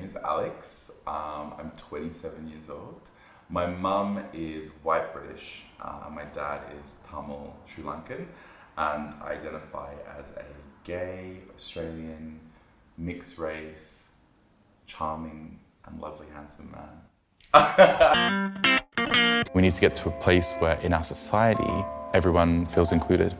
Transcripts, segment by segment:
is Alex. I'm 27 years old. My mum is white British. My dad is Tamil Sri Lankan, and I identify as a gay Australian mixed race, charming and lovely handsome man. We need to get to a place where in our society everyone feels included.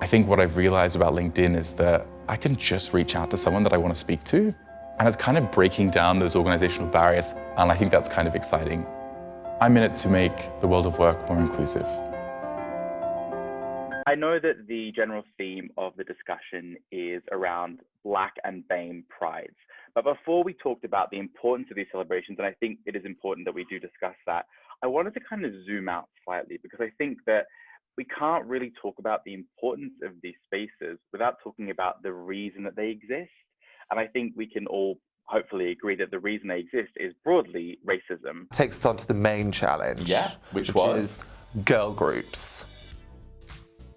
I think what I've realized about LinkedIn is that I can just reach out to someone that I want to speak to, and it's kind of breaking down those organizational barriers, and I think that's kind of exciting. I'm in it to make the world of work more inclusive. I know that the general theme of the discussion is around Black and BAME prides. But before we talked about the importance of these celebrations, and I think it is important that we do discuss that, I wanted to kind of zoom out slightly, because I think that we can't really talk about the importance of these spaces without talking about the reason that they exist. And I think we can all hopefully agree that the reason they exist is broadly racism. Takes us on to the main challenge. Yeah, which is girl groups.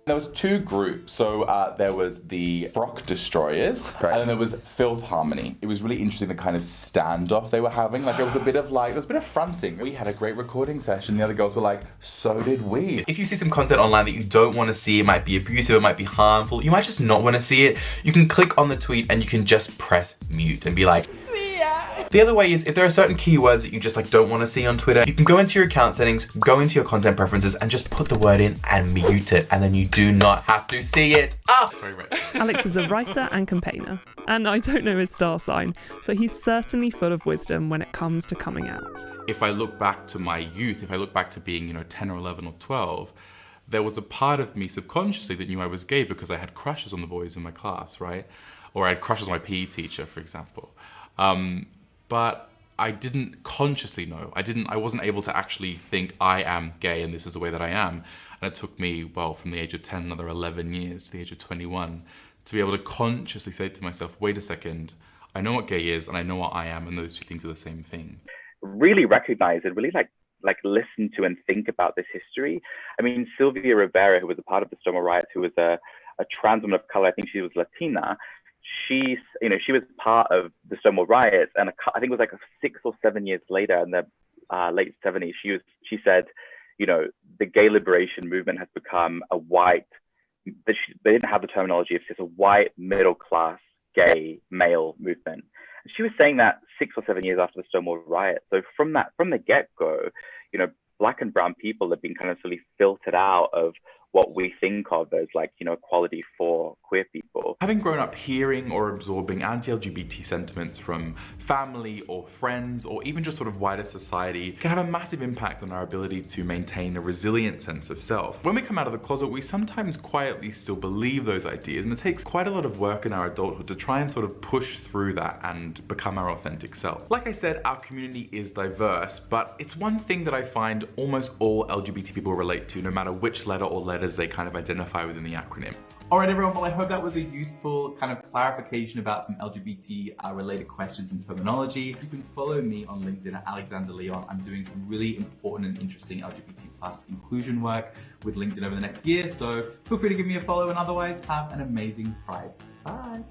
There was two groups. So there was the Frock Destroyers, Right. and then there was Filth Harmony. It was really interesting, the kind of standoff they were having. Like, there was a bit of fronting. We had a great recording session. The other girls were like, so did we. If you see some content online that you don't want to see, it might be abusive, it might be harmful, you might just not want to see it, you can click on the tweet and you can just press mute and be like, see ya. The other way is, if there are certain keywords that you just don't want to see on Twitter, you can go into your account settings, go into your content preferences and just put the word in and mute it, and then you do not have to see it. Sorry, Rich. Alex is a writer and campaigner, and I don't know his star sign, but he's certainly full of wisdom when it comes to coming out. If I look back to my youth, if I look back to being, 10 or 11 or 12, there was a part of me subconsciously that knew I was gay because I had crushes on the boys in my class, right? Or I had crushes on my PE teacher, for example. But I didn't consciously know. I wasn't able to actually think I am gay and this is the way that I am. And it took me, from the age of 10, another 11 years to the age of 21, to be able to consciously say to myself, wait a second, I know what gay is and I know what I am, and those two things are the same thing. Really recognize it, really like listen to and think about this history. I mean, Sylvia Rivera, who was a part of the Stonewall riots, who was a trans woman of color, I think she was Latina. She was part of the Stonewall riots, and I think it was like 6 or 7 years later, in the late 70s, she said, the gay liberation movement has become a white, they didn't have the terminology, it's just a white middle class gay male movement. And she was saying that 6 or 7 years after the Stonewall riot. So from the get-go, Black and brown people have been kind of slowly filtered out of what we think of as equality for queer people. Having grown up hearing or absorbing anti-LGBT sentiments from family or friends, or even just sort of wider society, can have a massive impact on our ability to maintain a resilient sense of self. When we come out of the closet, we sometimes quietly still believe those ideas, and it takes quite a lot of work in our adulthood to try and sort of push through that and become our authentic self. Like I said, our community is diverse, but it's one thing that I find almost all LGBT people relate to, no matter which letter or letters they kind of identify within the acronym. Alright everyone, well I hope that was a useful kind of clarification about some LGBT related questions and terminology. You can follow me on LinkedIn at Alexander Leon. I'm doing some really important and interesting LGBT plus inclusion work with LinkedIn over the next year, so feel free to give me a follow, and otherwise have an amazing Pride. Bye!